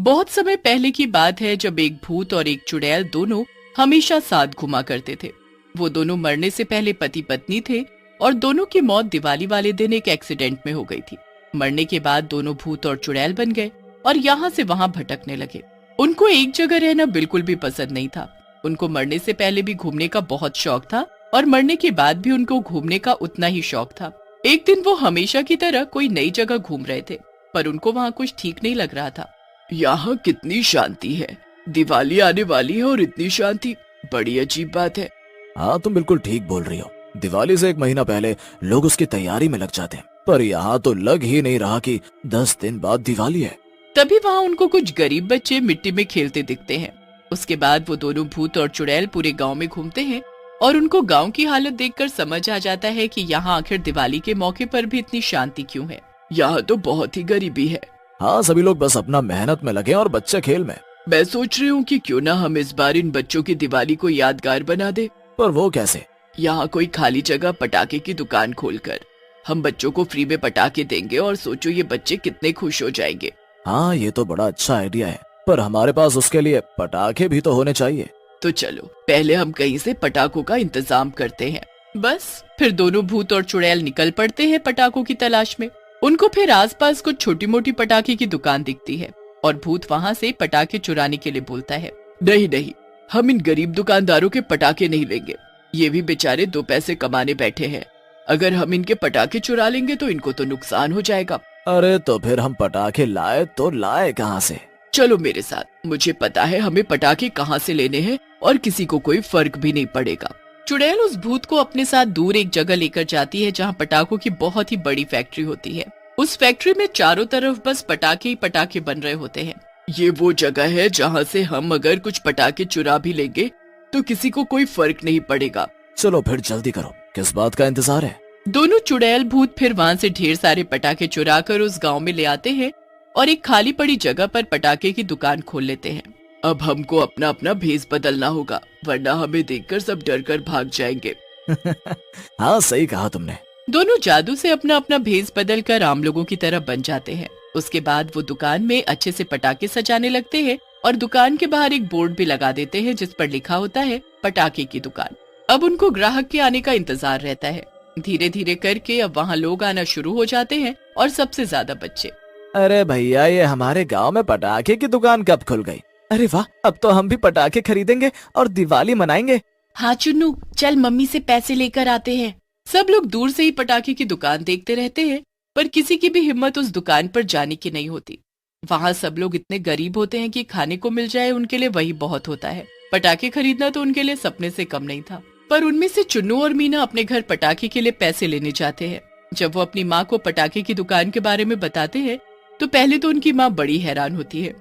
बहुत समय पहले की बात है जब एक भूत और एक चुड़ैल दोनों हमेशा साथ घुमा करते थे। वो दोनों मरने से पहले पति पत्नी थे और दोनों की मौत दिवाली वाले दिन एक एक्सीडेंट में हो गई थी। मरने के बाद दोनों भूत और चुड़ैल बन गए और यहाँ से वहाँ भटकने लगे। उनको एक जगह रहना बिल्कुल भी पसंद नहीं था। उनको मरने से पहले भी घूमने का बहुत शौक था और मरने के बाद भी उनको घूमने का उतना ही शौक था। एक दिन वो हमेशा की तरह कोई नई जगह घूम रहे थे, पर उनको वहाँ कुछ ठीक नहीं लग रहा था। यहाँ कितनी शांति है, दिवाली आने वाली है और इतनी शांति, बड़ी अजीब बात है। हाँ, तुम बिल्कुल ठीक बोल रही हो। दिवाली से 1 महीना पहले लोग उसकी तैयारी में लग जाते हैं, पर यहाँ तो लग ही नहीं रहा कि 10 दिन बाद दिवाली है। तभी वहाँ उनको कुछ गरीब बच्चे मिट्टी में खेलते दिखते हैं। उसके बाद वो दोनों भूत और चुड़ैल पूरे गांव में घूमते हैं और उनको गांव की हालत देखकर समझ आ जाता है कि यहाँ आखिर दिवाली के मौके पर भी इतनी शांति क्यों है। यहाँ तो बहुत ही गरीबी है। हाँ, सभी लोग बस अपना मेहनत में लगे और बच्चे खेल में। मैं सोच रही हूँ कि क्यों ना हम इस बार इन बच्चों की दिवाली को यादगार बना दे। पर वो कैसे? यहाँ कोई खाली जगह पटाखे की दुकान खोलकर हम बच्चों को फ्री में पटाखे देंगे और सोचो ये बच्चे कितने खुश हो जाएंगे। हाँ, ये तो बड़ा अच्छा आइडिया है, पर हमारे पास उसके लिए पटाखे भी तो होने चाहिए। तो चलो पहले हम कहीं से पटाखों का इंतजाम करते हैं। बस फिर दोनों भूत और चुड़ैल निकल पड़ते हैं पटाखों की तलाश में। उनको फिर आसपास कुछ छोटी मोटी पटाखे की दुकान दिखती है और भूत वहाँ से पटाखे चुराने के लिए बोलता है, नहीं नहीं, हम इन गरीब दुकानदारों के पटाखे नहीं लेंगे। ये भी बेचारे 2 पैसे कमाने बैठे हैं। अगर हम इनके पटाखे चुरा लेंगे तो इनको तो नुकसान हो जाएगा। अरे तो फिर हम पटाखे लाए तो लाए कहाँ से? चलो मेरे साथ, मुझे पता है हमें पटाखे कहाँ से लेने हैं और किसी को कोई फर्क भी नहीं पड़ेगा। चुड़ैल उस भूत को अपने साथ दूर एक जगह लेकर जाती है जहाँ पटाखों की बहुत ही बड़ी फैक्ट्री होती है। उस फैक्ट्री में चारों तरफ बस पटाखे ही पटाखे बन रहे होते हैं। ये वो जगह है जहाँ से हम अगर कुछ पटाखे चुरा भी लेंगे तो किसी को कोई फर्क नहीं पड़ेगा। चलो फिर जल्दी करो, किस बात का इंतजार है? दोनों चुड़ैल भूत फिर वहाँ से ढेर सारे पटाखे चुरा कर उस गाँव में ले आते हैं और एक खाली पड़ी जगह पर पटाखे की दुकान खोल लेते हैं। अब हमको अपना अपना भेष बदलना होगा, वरना हमें देखकर सब डर कर भाग जाएंगे। हाँ, सही कहा तुमने। दोनों जादू से अपना अपना भेष बदल कर आम लोगों की तरह बन जाते हैं। उसके बाद वो दुकान में अच्छे से पटाखे सजाने लगते हैं और दुकान के बाहर एक बोर्ड भी लगा देते हैं जिस पर लिखा होता है पटाखे की दुकान। अब उनको ग्राहक के आने का इंतजार रहता है। धीरे धीरे करके अब वहाँ लोग आना शुरू हो जाते हैं और सबसे ज्यादा बच्चे। अरे भैया, ये हमारे गांव में पटाखे की दुकान कब खुल गई? अरे वाह, अब तो हम भी पटाखे खरीदेंगे और दिवाली मनाएंगे। हाँ चुन्नू, चल मम्मी से पैसे लेकर आते हैं। सब लोग दूर से ही पटाखे की दुकान देखते रहते हैं, पर किसी की भी हिम्मत उस दुकान पर जाने की नहीं होती। वहाँ सब लोग इतने गरीब होते हैं कि खाने को मिल जाए उनके लिए वही बहुत होता है। पटाखे खरीदना तो उनके लिए सपने से कम नहीं था। पर उनमें से चुन्नू और मीना अपने घर पटाखे के लिए पैसे लेने जाते हैं। जब वो अपनी माँ को पटाखे की दुकान के बारे में बताते हैं तो पहले तो उनकी माँ बड़ी हैरान होती है,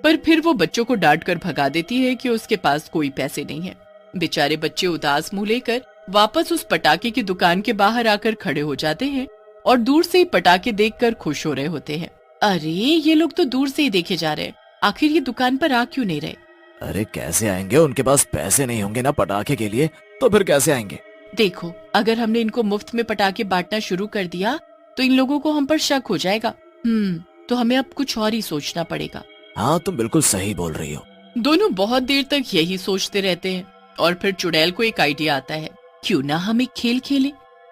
पर फिर वो बच्चों को डांट कर भगा देती है कि उसके पास कोई पैसे नहीं है। बेचारे बच्चे उदास मुंह लेकर वापस उस पटाखे की दुकान के बाहर आकर खड़े हो जाते हैं और दूर से ही पटाखे देखकर खुश हो रहे होते हैं। अरे ये लोग तो दूर से ही देखे जा रहे हैं, आखिर ये दुकान पर आ क्यों नहीं रहे? अरे कैसे आएंगे, उनके पास पैसे नहीं होंगे ना पटाखे के लिए, तो फिर कैसे आएंगे? देखो, अगर हमने इनको मुफ्त में पटाखे बांटना शुरू कर दिया तो इन लोगों को हम पर शक हो जाएगा। तो हमें अब कुछ और ही सोचना पड़ेगा। हाँ, तुम बिल्कुल सही बोल रही हो। दोनों बहुत देर तक यही सोचते रहते हैं और फिर चुड़ैल को एक आइडिया आता है, क्यों ना हम एक खेल खेलें।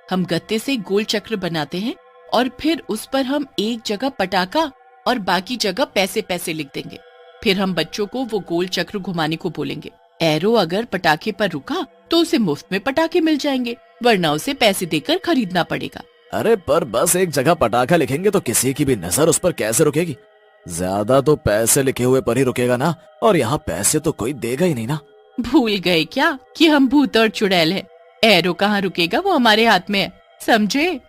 हम गत्ते से गोल चक्र बनाते हैं और फिर उस पर हम एक जगह पटाखा और बाकी जगह पैसे पैसे लिख देंगे। फिर हम बच्चों को वो गोल चक्र घुमाने को बोलेंगे। एरो अगर पटाखे पर रुका तो उसे मुफ्त में पटाखे मिल जाएंगे, वरना उसे पैसे देकर खरीदना पड़ेगा। अरे पर बस एक जगह पटाखा लिखेंगे तो किसी की भी नजर उस पर कैसे रुकेगी? ज्यादा तो पैसे लिखे हुए पर ही रुकेगा ना, और यहाँ पैसे तो कोई देगा ही नहीं ना। भूल गए क्या कि हम भूत और चुड़ैल हैं? एरो कहाँ रुकेगा, वो हमारे हाथ में है, समझे?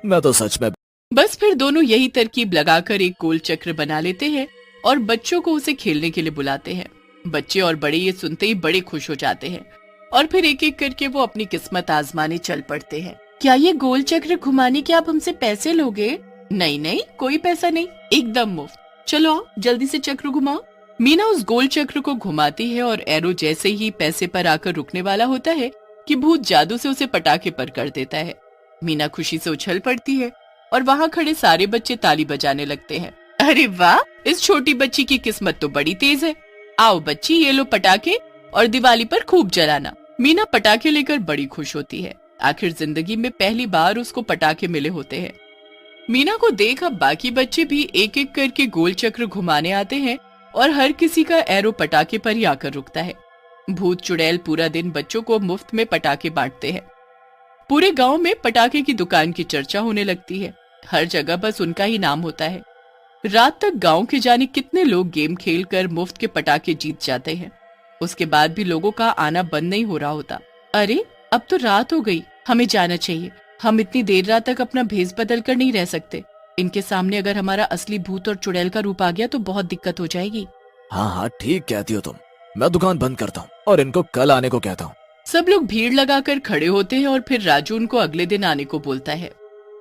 मैं तो सच में। बस फिर दोनों यही तरकीब लगाकर एक गोल चक्र बना लेते हैं और बच्चों को उसे खेलने के लिए बुलाते हैं। बच्चे और बड़े ये सुनते ही बड़े खुश हो जाते हैं और फिर एक एक करके वो अपनी किस्मत आजमाने चल पड़ते हैं। क्या ये गोल चक्र घुमाने के आप हमसे पैसे लोगे? नहीं नहीं, कोई पैसा नहीं, एकदम मुफ्त। चलो आओ, जल्दी से चक्र घुमाओ। मीना उस गोल चक्र को घुमाती है और एरो जैसे ही पैसे पर आकर रुकने वाला होता है कि भूत जादू से उसे पटाखे पर कर देता है। मीना खुशी से उछल पड़ती है और वहाँ खड़े सारे बच्चे ताली बजाने लगते हैं। अरे वाह, इस छोटी बच्ची की किस्मत तो बड़ी तेज है। आओ बच्ची, ये लो पटाखे और दिवाली पर खूब जलाना। मीना पटाखे लेकर बड़ी खुश होती है। आखिर जिंदगी में पहली बार उसको पटाखे मिले होते हैं। मीना को देख अब बाकी बच्चे भी एक एक करके गोल चक्र घुमाने आते हैं और हर किसी का एरो पटाखे पर ही आकर रुकता है। भूत चुड़ैल पूरा दिन बच्चों को मुफ्त में पटाखे बांटते हैं। पूरे गांव में पटाखे की दुकान की चर्चा होने लगती है। हर जगह बस उनका ही नाम होता है। रात तक गांव के जाने कितने लोग गेम खेलकर मुफ्त के पटाखे जीत जाते हैं। उसके बाद भी लोगों का आना बंद नहीं हो रहा होता। अरे अब तो रात हो गई, हमें जाना चाहिए। हम इतनी देर रात तक अपना भेष बदल कर नहीं रह सकते। इनके सामने अगर हमारा असली भूत और चुड़ैल का रूप आ गया तो बहुत दिक्कत हो जाएगी। हाँ हाँ ठीक कहती हो तुम। मैं दुकान बंद करता हूँ और इनको कल आने को कहता हूँ। सब लोग भीड़ लगाकर खड़े होते हैं और फिर राजू उनको अगले दिन आने को बोलता है।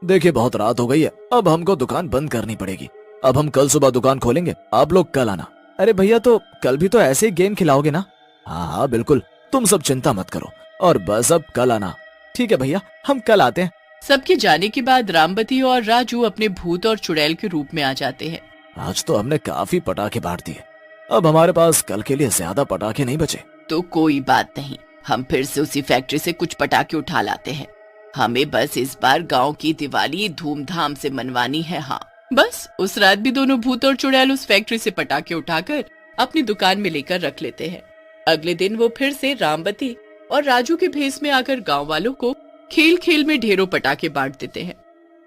देखिए बहुत रात हो गई है, अब हमको दुकान बंद करनी पड़ेगी। अब हम कल सुबह दुकान खोलेंगे, आप लोग कल आना। अरे भैया तो कल भी तो ऐसे ही गेम खिलाओगे ना? हाँ हाँ बिल्कुल, तुम सब चिंता मत करो और बस अब कल आना। ठीक है भैया, हम कल आते हैं। सबके जाने के बाद रामबती और राजू अपने भूत और चुड़ैल के रूप में आ जाते हैं। आज तो हमने काफी पटाखे बांट दिए, अब हमारे पास कल के लिए ज्यादा पटाखे नहीं बचे। तो कोई बात नहीं, हम फिर से उसी फैक्ट्री से कुछ पटाखे उठा लाते हैं। हमें बस इस बार गांव की दिवाली धूमधाम से मनवानी है। हाँ बस उस रात भी दोनों भूत और चुड़ैल उस फैक्ट्री से पटाखे उठाकर अपनी दुकान में लेकर रख लेते हैं। अगले दिन वो फिर से रामबती और राजू के भेष में आकर गांव वालों को खेल खेल में ढेरों पटाखे बांट देते हैं।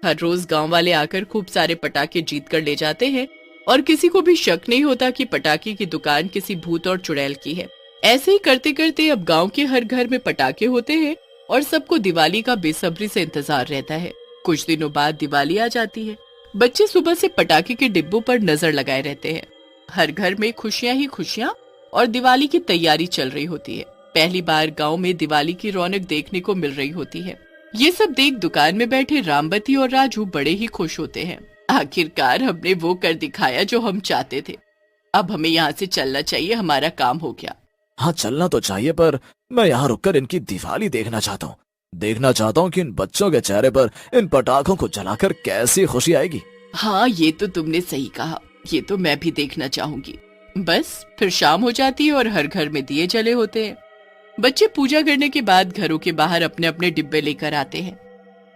हर रोज गांव वाले आकर खूब सारे पटाखे जीत कर ले जाते हैं और किसी को भी शक नहीं होता कि पटाखे की दुकान किसी भूत और चुड़ैल की है। ऐसे ही करते करते अब गांव के हर घर में पटाखे होते हैं और सबको दिवाली का बेसब्री से इंतजार रहता है। कुछ दिनों बाद दिवाली आ जाती है। बच्चे सुबह से पटाखे के डिब्बों पर नजर लगाए रहते हैं। हर घर में खुशियां ही खुशियां और दिवाली की तैयारी चल रही होती है। पहली बार गांव में दिवाली की रौनक देखने को मिल रही होती है। ये सब देख दुकान में बैठे रामबती और राजू बड़े ही खुश होते हैं। आखिरकार हमने वो कर दिखाया जो हम चाहते थे। अब हमें यहाँ से चलना चाहिए, हमारा काम हो गया। हाँ चलना तो चाहिए, पर मैं यहाँ रुककर इनकी दिवाली देखना चाहता हूँ। देखना चाहता हूँ कि इन बच्चों के चेहरे पर इन पटाखों को जलाकर कैसी खुशी आएगी। हाँ ये तो तुमने सही कहा, ये तो मैं भी देखना चाहूंगी। बस फिर शाम हो जाती है और हर घर में दिए जले होते हैं। बच्चे पूजा करने के बाद घरों के बाहर अपने अपने डिब्बे लेकर आते हैं।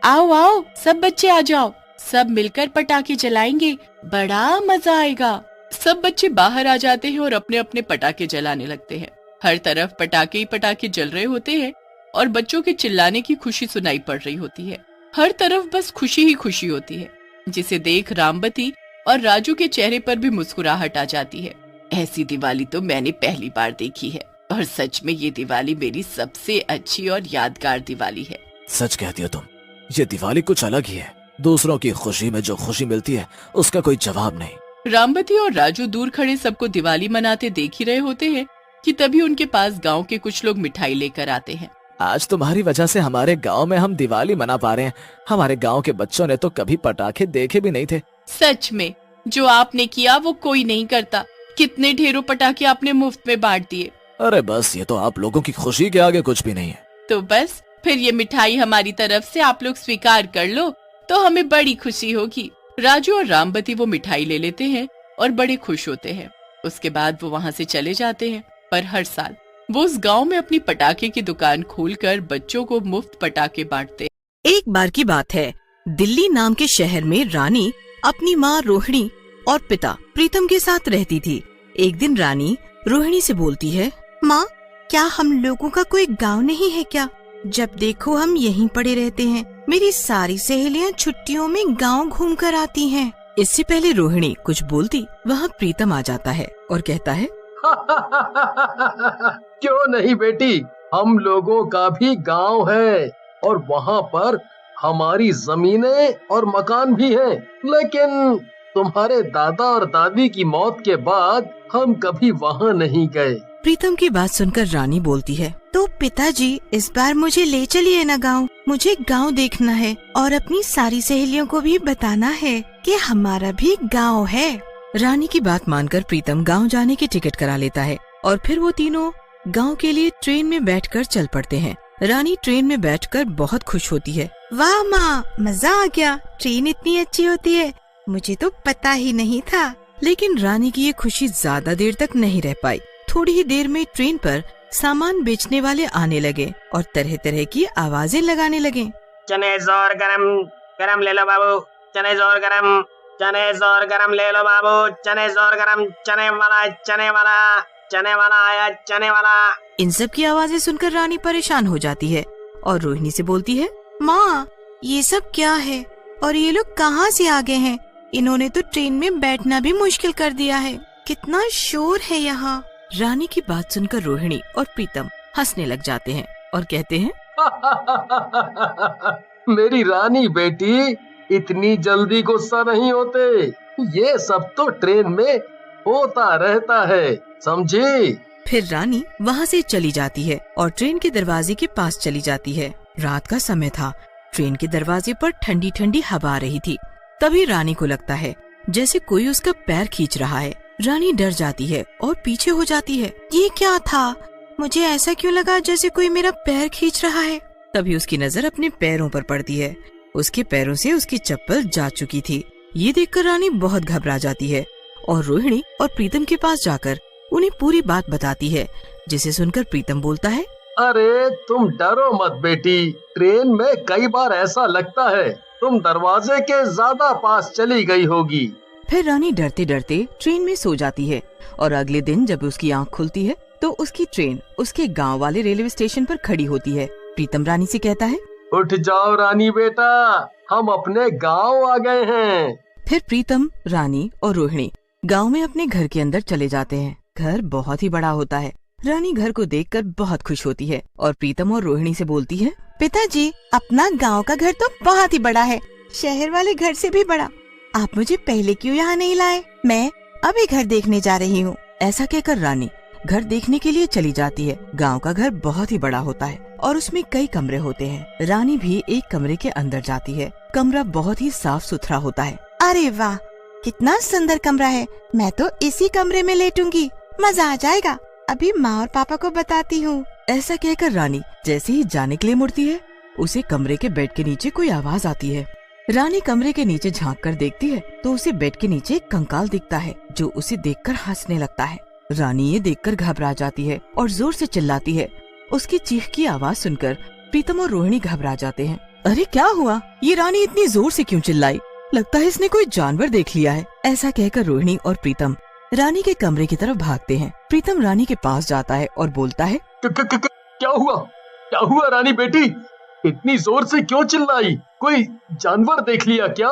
आओ आओ सब बच्चे आ जाओ, सब मिलकर पटाखे जलाएंगे, बड़ा मजा आएगा। सब बच्चे बाहर आ जाते हैं और अपने अपने पटाखे जलाने लगते हैं। हर तरफ पटाखे ही पटाखे जल रहे होते हैं और बच्चों के चिल्लाने की खुशी सुनाई पड़ रही होती है। हर तरफ बस खुशी ही खुशी होती है, जिसे देख रामबती और राजू के चेहरे पर भी मुस्कुराहट आ जाती है। ऐसी दिवाली तो मैंने पहली बार देखी है और सच में ये दिवाली मेरी सबसे अच्छी और यादगार दिवाली है। सच कहती हो तुम, ये दिवाली कुछ अलग ही है। दूसरों की खुशी में जो खुशी मिलती है उसका कोई जवाब नहीं। रामबती और राजू दूर खड़े सबको दिवाली मनाते देख ही रहे होते हैं कि तभी उनके पास गांव के कुछ लोग मिठाई लेकर आते हैं। आज तुम्हारी वजह से हमारे गांव में हम दिवाली मना पा रहे हैं। हमारे गांव के बच्चों ने तो कभी पटाखे देखे भी नहीं थे। सच में जो आपने किया वो कोई नहीं करता। कितने ढेरों पटाखे आपने मुफ्त में बांट दिए। अरे बस ये तो आप लोगों की खुशी के आगे कुछ भी नहीं है। तो बस फिर ये मिठाई हमारी तरफ से आप लोग स्वीकार कर लो तो हमें बड़ी खुशी होगी। राजू और रामबती वो मिठाई ले लेते हैं और बड़े खुश होते हैं। उसके बाद वो वहाँ से चले जाते हैं। पर हर साल वो उस गांव में अपनी पटाखे की दुकान खोलकर बच्चों को मुफ्त पटाखे बांटते। एक बार की बात है, दिल्ली नाम के शहर में रानी अपनी माँ रोहिणी और पिता प्रीतम के साथ रहती थी। एक दिन रानी रोहिणी से बोलती है, माँ क्या हम लोगों का कोई गांव नहीं है क्या? जब देखो हम यहीं पड़े रहते हैं। मेरी सारी सहेलियाँ छुट्टियों में गांव घूम कर आती हैं। इससे पहले रोहिणी कुछ बोलती, वहाँ प्रीतम आ जाता है और कहता है, क्यों नहीं बेटी, हम लोगों का भी गांव है और वहाँ पर हमारी जमीनें और मकान भी हैं। लेकिन तुम्हारे दादा और दादी की मौत के बाद हम कभी वहाँ नहीं गए। प्रीतम की बात सुनकर रानी बोलती है, तो पिताजी इस बार मुझे ले चलिए ना गांव। मुझे गांव देखना है और अपनी सारी सहेलियों को भी बताना है कि हमारा भी गांव है। रानी की बात मानकर प्रीतम गांव जाने की टिकट करा लेता है और फिर वो तीनों गांव के लिए ट्रेन में बैठकर चल पड़ते हैं। रानी ट्रेन में बैठकर बहुत खुश होती है। वाह माँ, मजा आ गया। ट्रेन इतनी अच्छी होती है, मुझे तो पता ही नहीं था। लेकिन रानी की ये खुशी ज्यादा देर तक नहीं रह पाई। थोड़ी ही देर में ट्रेन पर सामान बेचने वाले आने लगे और तरह तरह की आवाजें लगाने लगे। चने जोर गरम गरम ले लो बाबू, चने जोर गरम ले लो बाबू, चने जोर गरम, चने वाला आया, चने वाला। इन सब की आवाजें सुनकर रानी परेशान हो जाती है और रोहिणी से बोलती है, माँ ये सब क्या है और ये लोग कहाँ से आ गए हैं? इन्होंने तो ट्रेन में बैठना भी मुश्किल कर दिया है। कितना शोर है यहाँ। रानी की बात सुनकर रोहिणी और प्रीतम हंसने लग जाते हैं और कहते हैं, मेरी रानी बेटी, इतनी जल्दी गुस्सा नहीं होते। ये सब तो ट्रेन में होता रहता है, समझी? फिर रानी वहाँ से चली जाती है और ट्रेन के दरवाजे के पास चली जाती है। रात का समय था। ट्रेन के दरवाजे पर ठंडी ठंडी हवा आ रही थी। तभी रानी को लगता है जैसे कोई उसका पैर खींच रहा है। रानी डर जाती है और पीछे हो जाती है। ये क्या था? मुझे ऐसा क्यों लगा जैसे कोई मेरा पैर खींच रहा है? तभी उसकी नजर अपने पैरों पर पड़ती है। उसके पैरों से उसकी चप्पल जा चुकी थी। ये देखकर रानी बहुत घबरा जाती है और रोहिणी और प्रीतम के पास जाकर उन्हें पूरी बात बताती है, जिसे सुनकर प्रीतम बोलता है, अरे तुम डरो मत बेटी, ट्रेन में कई बार ऐसा लगता है तुम दरवाजे के ज्यादा पास चली गई होगी। फिर रानी डरते डरते ट्रेन में सो जाती है और अगले दिन जब उसकी आंख खुलती है तो उसकी ट्रेन उसके गांव वाले रेलवे स्टेशन पर खड़ी होती है। प्रीतम रानी से कहता है, उठ जाओ रानी बेटा, हम अपने गांव आ गए हैं। फिर प्रीतम, रानी और रोहिणी गांव में अपने घर के अंदर चले जाते हैं। घर बहुत ही बड़ा होता है। रानी घर को देखकर बहुत खुश होती है और प्रीतम और रोहिणी से बोलती है, पिताजी, अपना गांव का घर तो बहुत ही बड़ा है, शहर वाले घर से भी बड़ा। आप मुझे पहले क्यों यहाँ नहीं लाए? मैं अभी घर देखने जा रही हूँ। ऐसा कहकर रानी घर देखने के लिए चली जाती है। गांव का घर बहुत ही बड़ा होता है और उसमें कई कमरे होते हैं। रानी भी एक कमरे के अंदर जाती है। कमरा बहुत ही साफ सुथरा होता है। अरे वाह, कितना सुंदर कमरा है। मैं तो इसी कमरे में लेटूंगी, मजा आ जाएगा। अभी माँ और पापा को बताती हूँ। ऐसा कहकर रानी जैसे ही जाने के लिए मुड़ती है, उसे कमरे के बेड के नीचे कोई आवाज आती है। रानी कमरे के नीचे झांक कर देखती है तो उसे बेड के नीचे एक कंकाल दिखता है, जो उसे देखकर हंसने लगता है। रानी ये देखकर घबरा जाती है और जोर से चिल्लाती है। उसकी चीख की आवाज सुनकर प्रीतम और रोहिणी घबरा जाते हैं। अरे क्या हुआ? ये रानी इतनी जोर से क्यों चिल्लाई? लगता है इसने कोई जानवर देख लिया है। ऐसा कहकर रोहिणी और प्रीतम रानी के कमरे की तरफ भागते हैं। प्रीतम रानी के पास जाता है और बोलता है, क्या हुआ रानी बेटी? इतनी जोर से क्यों चिल्लाई? कोई जानवर देख लिया क्या?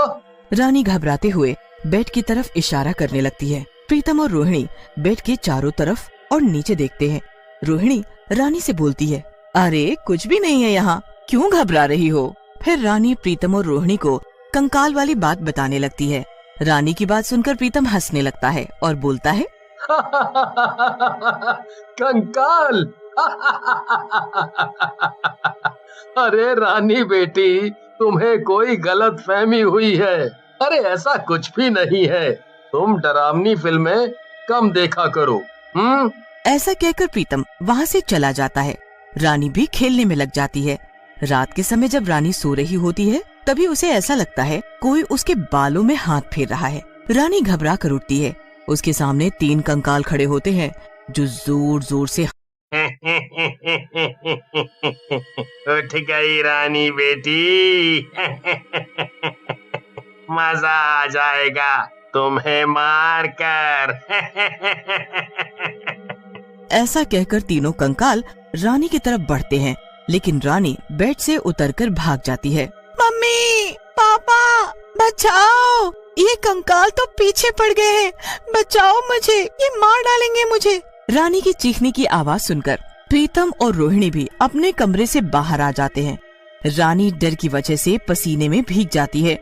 रानी घबराते हुए बेड की तरफ इशारा करने लगती है। प्रीतम और रोहिणी बेड के चारों तरफ और नीचे देखते हैं। रोहिणी रानी से बोलती है, अरे कुछ भी नहीं है यहाँ, क्यों घबरा रही हो? फिर रानी प्रीतम और रोहिणी को कंकाल वाली बात बताने लगती है। रानी की बात सुनकर प्रीतम हंसने लगता है और बोलता है, कंकाल। अरे रानी बेटी, तुम्हें कोई गलत फहमी हुई है। अरे ऐसा कुछ भी नहीं है, तुम डरावनी फिल्में कम देखा करो। ऐसा कहकर प्रीतम वहाँ से चला जाता है। रानी भी खेलने में लग जाती है। रात के समय जब रानी सो रही होती है, तभी उसे ऐसा लगता है कोई उसके बालों में हाथ फेर रहा है। रानी घबरा कर उठती है। उसके सामने 3 कंकाल खड़े होते हैं, जो जोर जोर से उठ गई रानी बेटी। मजा आ जाएगा तुम्हें मार कर। ऐसा कहकर तीनों कंकाल रानी की तरफ बढ़ते हैं, लेकिन रानी बेड से उतरकर भाग जाती है। मम्मी, पापा, बचाओ, ये कंकाल तो पीछे पड़ गए हैं, बचाओ मुझे, ये मार डालेंगे मुझे। रानी की चीखने की आवाज सुनकर प्रीतम और रोहिणी भी अपने कमरे से बाहर आ जाते हैं। रानी डर की वजह से पसीने में भीग जाती है।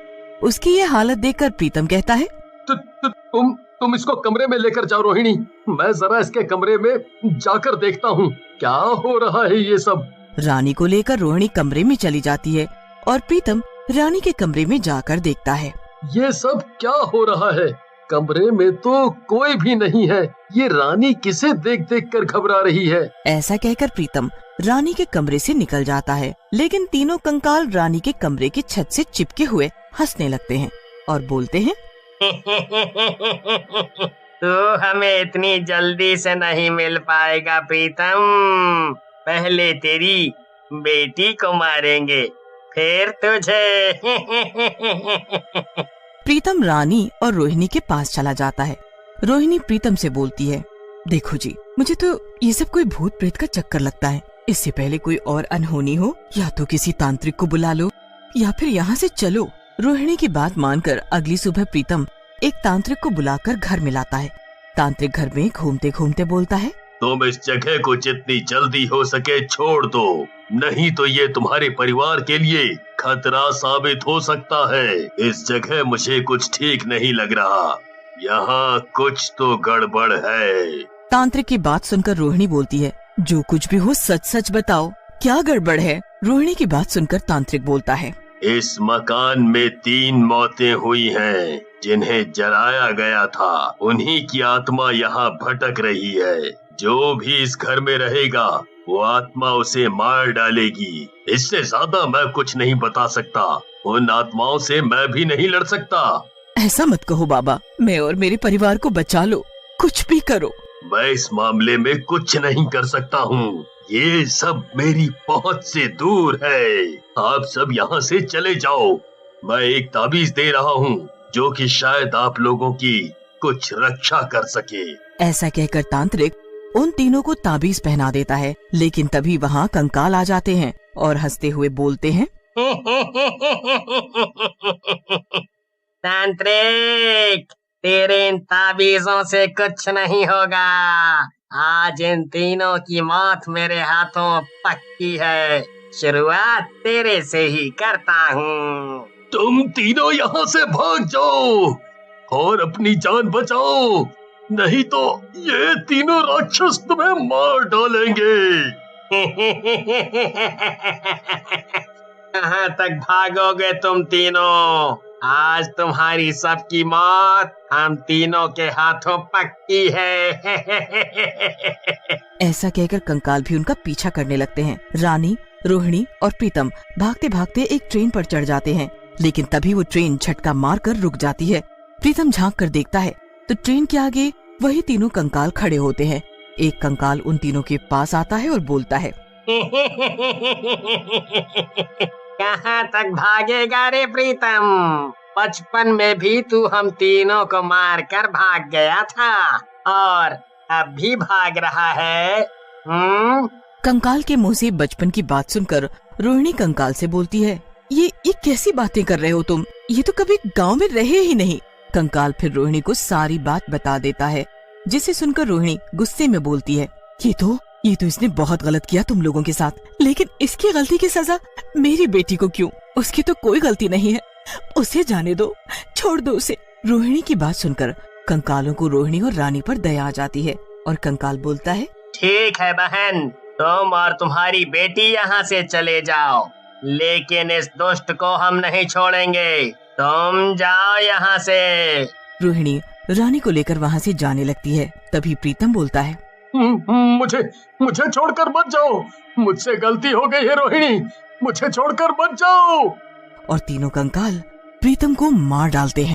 उसकी ये हालत देखकर प्रीतम कहता है, तुम इसको कमरे में लेकर जाओ रोहिणी, मैं जरा इसके कमरे में जाकर देखता हूँ क्या हो रहा है ये सब। रानी को लेकर रोहिणी कमरे में चली जाती है और प्रीतम रानी के कमरे में जाकर देखता है। ये सब क्या हो रहा है? कमरे में तो कोई भी नहीं है। ये रानी किसे देख देख कर घबरा रही है? ऐसा कहकर प्रीतम रानी के कमरे से निकल जाता है, लेकिन तीनों कंकाल रानी के कमरे की छत से चिपके हुए हंसने लगते हैं और बोलते हैं, तू हमें इतनी जल्दी से नहीं मिल पाएगा प्रीतम। पहले तेरी बेटी को मारेंगे, फिर तुझे। प्रीतम रानी और रोहिणी के पास चला जाता है। रोहिणी प्रीतम से बोलती है, देखो जी, मुझे तो ये सब कोई भूत प्रेत का चक्कर लगता है। इससे पहले कोई और अनहोनी हो, या तो किसी तांत्रिक को बुला लो या फिर यहाँ से चलो। रोहिणी की बात मानकर अगली सुबह प्रीतम एक तांत्रिक को बुलाकर घर में लाता है। तांत्रिक घर में घूमते घूमते बोलता है, तुम इस जगह को जितनी जल्दी हो सके छोड़ दो, नहीं तो ये तुम्हारे परिवार के लिए खतरा साबित हो सकता है। इस जगह मुझे कुछ ठीक नहीं लग रहा, यहाँ कुछ तो गड़बड़ है। तांत्रिक की बात सुनकर रोहिणी बोलती है, जो कुछ भी हो सच सच बताओ, क्या गड़बड़ है। रोहिणी की बात सुनकर तांत्रिक बोलता है, इस मकान में 3 मौतें हुई हैं, जिन्हें जलाया गया था। उन्हीं की आत्मा यहाँ भटक रही है। जो भी इस घर में रहेगा वो आत्मा उसे मार डालेगी। इससे ज्यादा मैं कुछ नहीं बता सकता। उन आत्माओं से मैं भी नहीं लड़ सकता। ऐसा मत कहो बाबा, मैं और मेरे परिवार को बचा लो, कुछ भी करो। मैं इस मामले में कुछ नहीं कर सकता हूँ, ये सब मेरी पहुँच से दूर है। आप सब यहाँ से चले जाओ। मैं एक ताबीज दे रहा हूँ जो कि शायद आप लोगों की कुछ रक्षा कर सके। ऐसा कहकर तांत्रिक उन तीनों को ताबीज पहना देता है, लेकिन तभी वहाँ कंकाल आ जाते हैं और हंसते हुए बोलते हैं, तांत्रिक, तेरे इन ताबीजों से कुछ नहीं होगा। आज इन तीनों की मौत मेरे हाथों पक्की है। शुरुआत तेरे से ही करता हूँ। तुम तीनों यहाँ से भाग जाओ और अपनी जान बचाओ, नहीं तो ये तीनों राक्षस तुम्हें मार डालेंगे। कहाँ तक भागोगे तुम तीनों? आज तुम्हारी सबकी मौत हम तीनों के हाथों पक्की है। ऐसा कहकर कंकाल भी उनका पीछा करने लगते हैं। रानी, रोहिणी और प्रीतम भागते भागते एक ट्रेन पर चढ़ जाते हैं, लेकिन तभी वो ट्रेन झटका मारकर रुक जाती है। प्रीतम झांक कर देखता है तो ट्रेन के आगे वही तीनों कंकाल खड़े होते हैं। एक कंकाल उन तीनों के पास आता है और बोलता है, कहाँ तक भागेगा रे प्रीतम? बचपन में भी तू हम तीनों को मार कर भाग गया था और अब भी भाग रहा है। कंकाल के मुंह से बचपन की बात सुनकर रोहिणी कंकाल से बोलती है, ये कैसी बातें कर रहे हो तुम? ये तो कभी गांव में रहे ही नहीं। कंकाल फिर रोहिणी को सारी बात बता देता है, जिसे सुनकर रोहिणी गुस्से में बोलती है, ये तो इसने बहुत गलत किया तुम लोगों के साथ, लेकिन इसकी गलती की सजा मेरी बेटी को क्यों? उसकी तो कोई गलती नहीं है, उसे जाने दो, छोड़ दो उसे। रोहिणी की बात सुनकर कंकालों को रोहिणी और रानी पर दया आ जाती है और कंकाल बोलता है, ठीक है बहन, तुम और तुम्हारी बेटी यहाँ से चले जाओ, लेकिन इस दुष्ट को हम नहीं छोड़ेंगे। तुम जाओ यहाँ से। रोहिणी रानी को लेकर वहाँ से जाने लगती है। तभी प्रीतम बोलता है, मुझे छोड़कर मत जाओ, मुझसे गलती हो गई है रोहिणी, मुझे छोड़कर मत जाओ। और तीनों कंकाल प्रीतम को मार डालते हैं।